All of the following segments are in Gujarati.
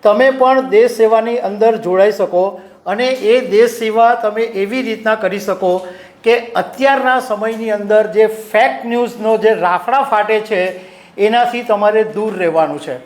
તમે પણ દેશ સેવાની અંદર જોડાઈ શકો અને એ દેશ સેવા તમે એવી રીતના કરી શકો કે અત્યારના સમયની અંદર જે ફેક ન્યૂઝનો જે રાફડા ફાટે છે એનાથી તમારે દૂર રહેવાનું છે।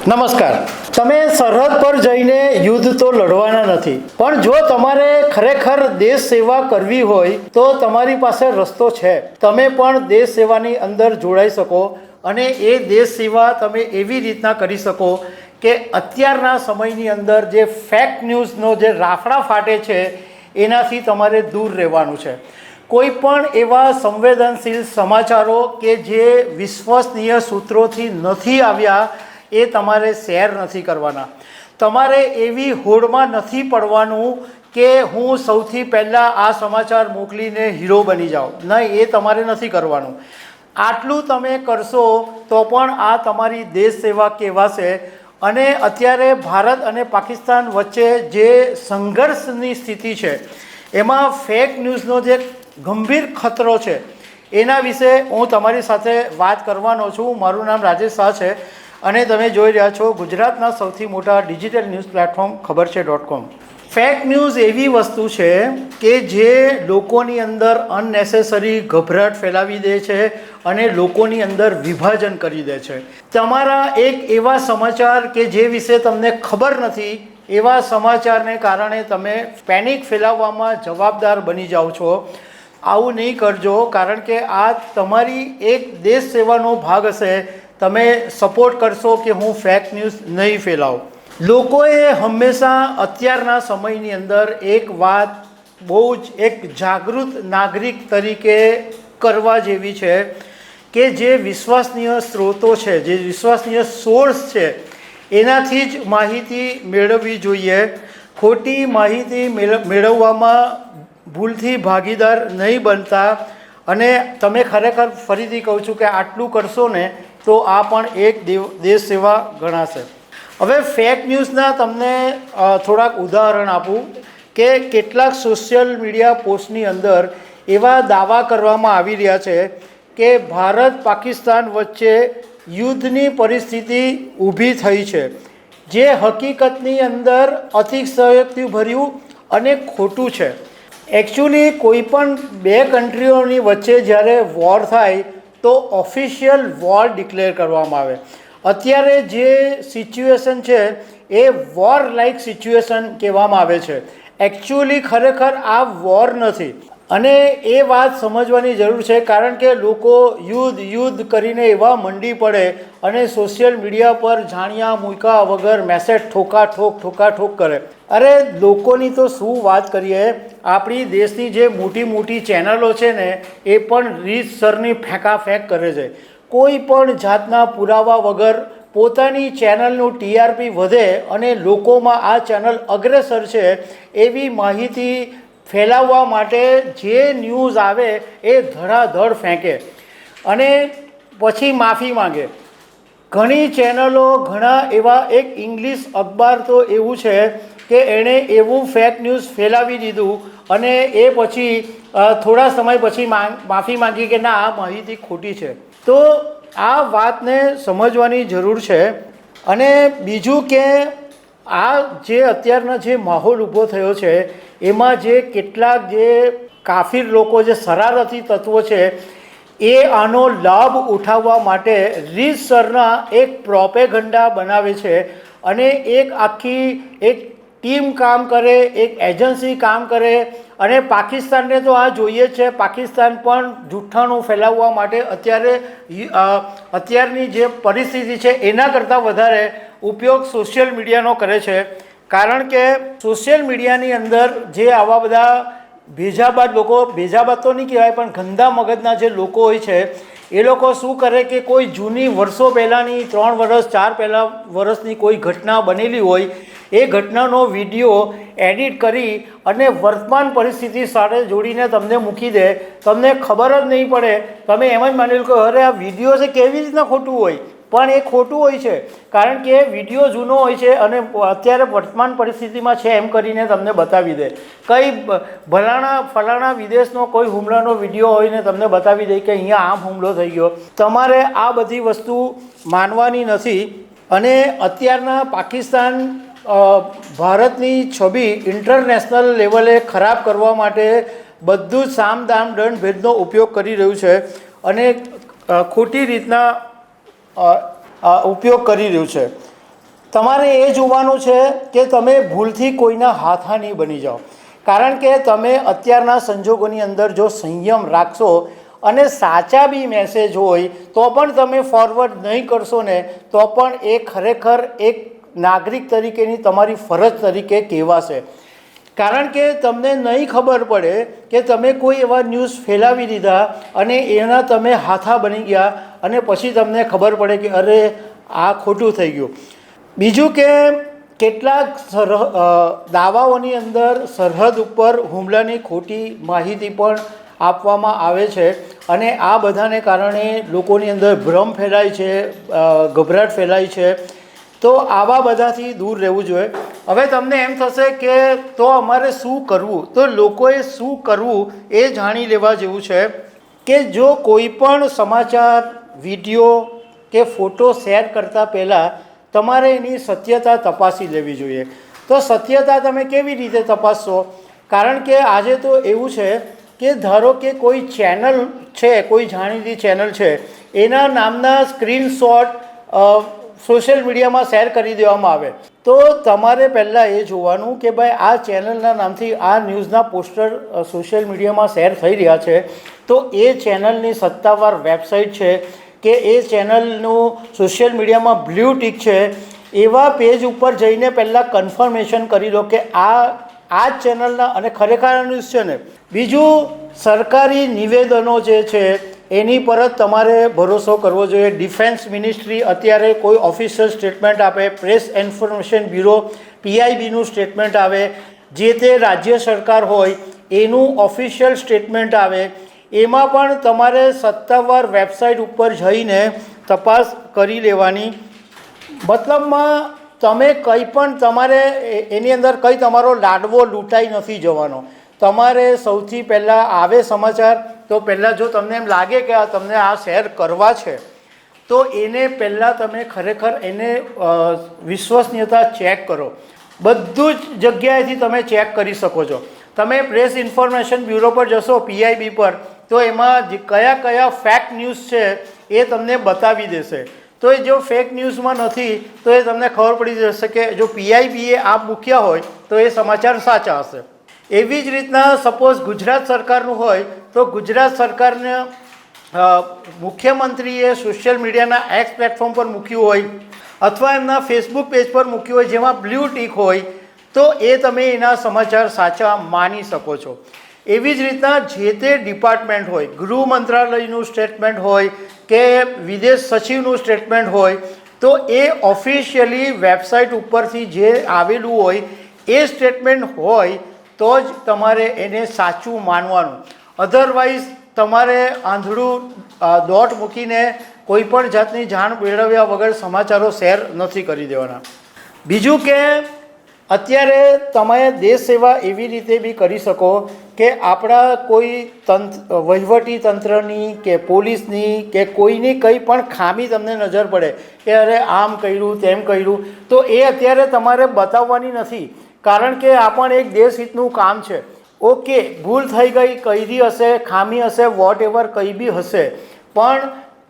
નમસ્કાર। તમે સરહદ પર જઈને યુદ્ધ તો લડવાના નથી, પણ જો તમારે ખરેખર દેશ સેવા કરવી હોય તો તમારી પાસે રસ્તો છે। તમે પણ દેશ સેવાની અંદર જોડાઈ શકો અને એ દેશ સેવા તમે એવી રીતના કરી શકો કે અત્યારના સમયની અંદર જે ફેક ન્યૂઝનો જે રાફડા ફાટે છે એનાથી તમારે દૂર રહેવાનું છે। કોઈ પણ એવા સંવેદનશીલ સમાચારો કે જે વિશ્વસનીય સૂત્રોથી નથી આવ્યા એ તમારે શેર નથી કરવાના। તમારે એવી હોડમાં નથી પડવાનું કે હું સૌથી પહેલાં આ સમાચાર મોકલીને હીરો બની જાઉં, નહીં, એ તમારે નથી કરવાનું। આટલું તમે કરશો તો પણ આ તમારી દેશ સેવા કહેવાશે। અને અત્યારે ભારત અને પાકિસ્તાન વચ્ચે જે સંઘર્ષની સ્થિતિ છે એમાં ફેક ન્યૂઝનો જે ગંભીર ખતરો છે એના વિશે હું તમારી સાથે વાત કરવાનો છું। મારું નામ રાજેશ શાહ છે અને તમે જોઈ રહ્યા છો ગુજરાતના સૌથી મોટા ડિજિટલ ન્યૂઝ પ્લેટફોર્મ ખબરછે.com। ફેક ન્યૂઝ એવી વસ્તુ છે કે જે લોકોની અંદર અનનેસેસરી ગભરાટ ફેલાવી દે છે અને લોકોની અંદર વિભાજન કરી દે છે। તમારા એક એવા સમાચાર કે જે વિશે તમને ખબર નથી એવા સમાચારને કારણે તમે પેનિક ફેલાવવામાં જવાબદાર બની જાઓ છો। આવું નહીં કરજો, કારણ કે આ તમારી એક દેશ સેવાનો ભાગ હશે। તમે સપોર્ટ કરશો કે હું ફેક ન્યૂઝ નહીં ફેલાવું। લોકોએ હંમેશા અત્યારના સમયની અંદર એક વાત બહુ જ એક જાગૃત નાગરિક તરીકે કરવા જેવી છે કે જે વિશ્વસનીય સ્ત્રોતો છે, જે વિશ્વસનીય સોર્સ છે એનાથી જ માહિતી મેળવવી જોઈએ। ખોટી માહિતી મેળવવામાં ભૂલથી ભાગીદાર નહીં બનતા। અને તમે ખરેખર ફરીથી કહું છું કે આટલું કરશો ને તો આ પણ એક દેશ સેવા ગણાશે। હવે ફેક ન્યૂઝના તમને થોડાક ઉદાહરણ આપું કે કેટલાક સોશિયલ મીડિયા પોસ્ટની અંદર એવા દાવા કરવામાં આવી રહ્યા છે કે ભારત પાકિસ્તાન વચ્ચે યુદ્ધની પરિસ્થિતિ ઊભી થઈ છે, જે હકીકતની અંદર અતિશયોક્તિભર્યું અને ખોટું છે। એકચ્યુઅલી કોઈ પણ બે કન્ટ્રીઓની વચ્ચે જ્યારે વોર થાય તો ઓફિશિયલ વોર ડિક્લેર કરવામાં આવે। અત્યારે જે સિચ્યુએશન છે એ વોર લાઇક સિચ્યુએશન કહેવામાં આવે છે। એકચ્યુઅલી ખરેખર આ વોર નથી અને એ વાત સમજવાની જરૂર છે, કારણ કે લોકો યુદ્ધ કરીને એવા મંડી પડે અને સોશિયલ મીડિયા પર જાણ્યા મૂક્યા વગર મેસેજ ઠોકા કરે। અરે લોકોની તો શું વાત કરીએ, આપણી દેશની જે મોટી ચેનલો છે ને એ પણ રીતસરની ફેંકાફેંક કરે છે। કોઈ પણ જાતના પુરાવા વગર પોતાની ચેનલનું ટીઆરપી વધે અને લોકોમાં આ ચેનલ અગ્રેસર છે એવી માહિતી ફેલાવવા માટે જે ન્યૂઝ આવે એ ધડાધડ ફેંકે અને પછી માફી માંગે। ઘણી ચેનલો, ઘણા એવા, એક ઇંગ્લિશ અખબાર તો એવું છે કે એણે એવું ફેક ન્યૂઝ ફેલાવી દીધું અને એ પછી થોડા સમય પછી માફી માંગી કે ના, આ માહિતી ખોટી છે। તો આ વાતને સમજવાની જરૂર છે। અને બીજું કે આ જે અત્યારના જે માહોલ ઊભો થયો છે એમાં જે કેટલાક જે કાફિર લોકો, જે શરારતી તત્વો છે એ આનો લાભ ઉઠાવવા માટે રીતસરના એક પ્રોપેગન્ડા બનાવે છે અને એક આખી એક ટીમ કામ કરે, એક એજન્સી કામ કરે। અને પાકિસ્તાનને તો આ જોઈએ જ છે। પાકિસ્તાન પણ જુઠ્ઠાણું ફેલાવવા માટે અત્યારની જે પરિસ્થિતિ છે એના કરતાં વધારે ઉપયોગ સોશિયલ મીડિયાનો કરે છે। કારણ કે સોશિયલ મીડિયાની અંદર જે આવા બધા ભેજાબાદ લોકો, ભેજાબાદ તો નહીં કહેવાય પણ ગંદા મગજના જે લોકો હોય છે એ લોકો શું કરે કે કોઈ જૂની વર્ષો પહેલાંની 3 વર્ષ 4 વર્ષની કોઈ ઘટના બનેલી હોય એ ઘટનાનો વિડીયો એડિટ કરી અને વર્તમાન પરિસ્થિતિ સાથે જોડીને તમને મૂકી દે। તમને ખબર જ નહીં પડે, તમે એમ જ માની લો કે અરે આ વિડીયો છે, કેવી રીતના ખોટું હોય, પણ એ ખોટું હોય છે, કારણ કે વિડીયો જૂનો હોય છે અને અત્યારે વર્તમાન પરિસ્થિતિમાં છે એમ કરીને તમને બતાવી દે. કંઈ ફલાણા વિદેશનો કોઈ હુમલાનો વિડીયો હોય ને તમને બતાવી દે કે અહીંયા આમ હુમલો થઈ ગયો. તમારે આ બધી વસ્તુ માનવાની નથી. અને અત્યારના પાકિસ્તાન ભારતની છબી ઇન્ટરનેશનલ લેવલે ખરાબ કરવા માટે બધું જ સામ દામ દંડ ભેદનો ઉપયોગ કરી રહ્યું છે અને ખોટી રીતના ઉપયોગ કરી રહ્યું છે. તમારે એ જોવાનું છે કે તમે ભૂલથી કોઈના હાથા નહીં બની જાઓ, કારણ કે તમે અત્યારના સંજોગોની અંદર જો સંયમ રાખશો અને સાચા બી મેસેજ હોય તો પણ તમે ફોરવર્ડ નહીં કરશો ને તો પણ એ ખરેખર એક નાગરિક તરીકેની તમારી ફરજ તરીકે કહેવાશે. કારણ કે તમને નહીં ખબર પડે કે તમે કોઈ એવા ન્યૂઝ ફેલાવી દીધા અને એના તમે હાથા બની ગયા અને પછી તમને ખબર પડે કે અરે આ ખોટું થઈ ગયું. બીજું કે કેટલાક દાવાઓની અંદર સરહદ ઉપર હુમલાની ખોટી માહિતી પણ આપવામાં આવે છે અને આ બધાને કારણે લોકોની અંદર ભ્રમ ફેલાય છે, ગભરાટ ફેલાય છે. તો આવા બધાથી દૂર રહેવું જોઈએ. હવે તમને એમ થશે કે તો અમારે શું કરવું? તો લોકોએ શું કરવું એ જાણી લેવા જેવું છે કે જો કોઈ પણ સમાચાર, વિડીયો કે ફોટો શેર કરતાં પહેલાં તમારે એની સત્યતા તપાસી લેવી જોઈએ. તો સત્યતા તમે કેવી રીતે તપાસશો? કારણ કે આજે તો એવું છે કે ધારો કે કોઈ ચેનલ છે, કોઈ જાણીતી ચેનલ છે, એના નામના સ્ક્રીનશોટ સોશિયલ મીડિયામાં શેર કરી દેવામાં આવે તો તમારે પહેલાં એ જોવાનું કે ભાઈ આ ચેનલના નામથી આ ન્યૂઝના પોસ્ટર સોશિયલ મીડિયામાં શેર થઈ રહ્યા છે તો એ ચેનલની સત્તાવાર વેબસાઇટ છે કે એ ચેનલનું સોશિયલ મીડિયામાં બ્લુ ટિક છે, એવા પેજ ઉપર જઈને પહેલાં કન્ફર્મેશન કરી લો કે આ જ ચેનલના અને ખરેખર ન્યૂઝ છે ને. બીજું, સરકારી નિવેદનો જે છે એની પર જ તમારે ભરોસો કરવો જોઈએ. ડિફેન્સ મિનિસ્ટ્રી અત્યારે કોઈ ઓફિશિયલ સ્ટેટમેન્ટ આપે, પ્રેસ ઇન્ફોર્મેશન બ્યુરો PIBનું સ્ટેટમેન્ટ આવે, જે તે રાજ્ય સરકાર હોય એનું ઓફિશિયલ સ્ટેટમેન્ટ આવે, એમાં પણ તમારે સત્તાવાર વેબસાઇટ ઉપર જઈને તપાસ કરી લેવાની. મતલબમાં તમે કંઈ પણ તમારે એની અંદર કંઈ તમારો લાડવો લૂંટાઈ નથી જવાનો. તમારે સૌથી પહેલાં આવે સમાચાર તો પહેલાં જો તમને એમ લાગે કે તમને આ શેર કરવા છે તો એને પહેલાં તમે ખરેખર એને વિશ્વસનીયતા ચેક કરો. બધું જ જગ્યાએથી તમે ચેક કરી શકો છો. તમે પ્રેસ ઇન્ફોર્મેશન બ્યુરો પર જશો, PIB પર, તો એમાં કયા ફેક ન્યૂઝ છે એ તમને બતાવી દેશે. તો એ જો ફેક ન્યૂઝમાં નથી તો એ તમને ખબર પડી જશે કે જો PIBએ આ મૂક્યા હોય તો એ સમાચાર સાચા હશે. એવી જ રીતના સપોઝ ગુજરાત સરકારનું હોય તો ગુજરાત સરકારને મુખ્યમંત્રીએ સોશિયલ મીડિયાના એક્સ પ્લેટફોર્મ પર મૂક્યું હોય અથવા એમના ફેસબુક પેજ પર મૂક્યું હોય જેમાં બ્લુ ટિક હોય તો એ તમે એના સમાચાર સાચા માની શકો છો. એવી જ રીતના જે તે ડિપાર્ટમેન્ટ હોય, ગૃહ મંત્રાલયનું સ્ટેટમેન્ટ હોય કે વિદેશ સચિવનું સ્ટેટમેન્ટ હોય તો એ ઓફિશિયલી વેબસાઇટ ઉપરથી જે આવેલું હોય એ સ્ટેટમેન્ટ હોય તો જ તમારે એને સાચું માનવાનું. અધરવાઇઝ તમારે આંધળું દોટ મૂકીને કોઈ પણ જાતની જાણ મેળવ્યા વગર સમાચારો શેર નથી કરી દેવાના. બીજું કે અત્યારે તમે દેશ સેવા એવી રીતે બી કરી શકો કે આપણા કોઈ વહીવટી તંત્રની કે પોલીસની કે કોઈની કંઈ પણ ખામી તમને નજર પડે કે અરે આમ કર્યું તેમ કર્યું તો એ અત્યારે તમારે બતાવવાની નથી, કારણ કે આ પણ એક દેશહિતનું કામ છે. ઓકે, ભૂલ થઈ ગઈ, કરી હશે, ખામી હશે, વોટ એવર કંઈ બી હશે, પણ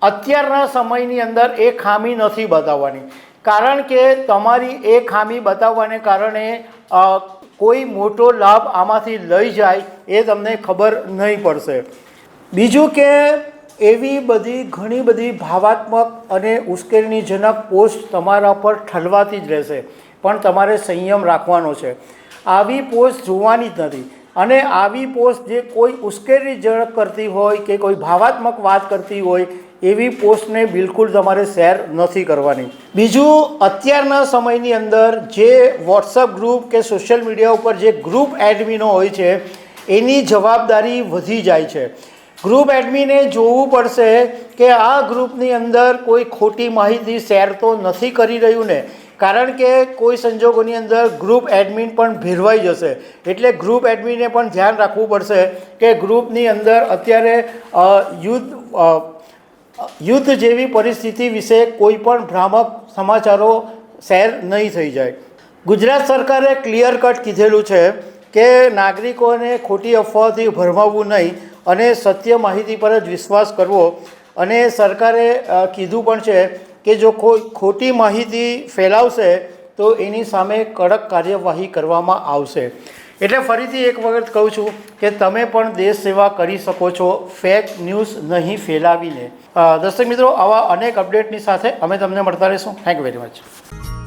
અત્યારના સમયની અંદર એ ખામી નથી બતાવવાની, કારણ કે તમારી એ ખામી બતાવવાને કારણે કોઈ મોટો લાભ આમાંથી લઈ જાય એ તમને ખબર નહીં પડશે. બીજું કે એવી બધી ઘણી બધી ભાવાત્મક અને ઉશ્કેરણીજનક પોસ્ટ તમારા પર ઠલવાતી જ રહેશે, પણ તમારે સંયમ રાખવાનો છે. આવી પોસ્ટ જોવાની જ નથી અને આવી પોસ્ટ જે કોઈ ઉશ્કેરણીજનક કરતી હોય કે કોઈ ભાવાત્મક વાત કરતી હોય એવી પોસ્ટને બિલકુલ તમારે શેર નથી કરવાની. બીજું, અત્યારના સમયની અંદર જે વોટ્સઅપ ગ્રુપ કે સોશિયલ મીડિયા ઉપર જે ગ્રુપ એડમિનો હોય છે એની જવાબદારી વધી જાય છે. ગ્રુપ એડમિને જોવું પડશે કે આ ગ્રુપની અંદર કોઈ ખોટી માહિતી શેર તો નથી કરી રહ્યું ને, કારણ કે કોઈ સંજોગોની અંદર ગ્રુપ એડમિન પણ ભેરવાઈ જશે. એટલે ગ્રુપ એડમિને પણ ધ્યાન રાખવું પડશે કે ગ્રુપની અંદર અત્યારે યુદ્ધ જેવી પરિસ્થિતિ વિશે કોઈ પણ ભ્રામક સમાચારો શેર નહીં થઈ જાય. ગુજરાત સરકારે ક્લિયર કટ કીધેલું છે કે નાગરિકોને ખોટી અફવાઓથી ભરમાવવું નહીં અને સત્ય માહિતી પર જ વિશ્વાસ કરવો. અને સરકારે કીધું પણ છે કે જો કોઈ ખોટી માહિતી ફેલાવશે તો એની સામે કડક કાર્યવાહી કરવામાં આવશે. એટલે ફરીથી એક વખત કહું છું કે તમે પણ દેશ સેવા કરી શકો છો ફેક ન્યૂઝ નહીં ફેલાવીને. દર્શક મિત્રો, આવા અનેક અપડેટની સાથે અમે તમને મળતા રહીશું. Thank you very much.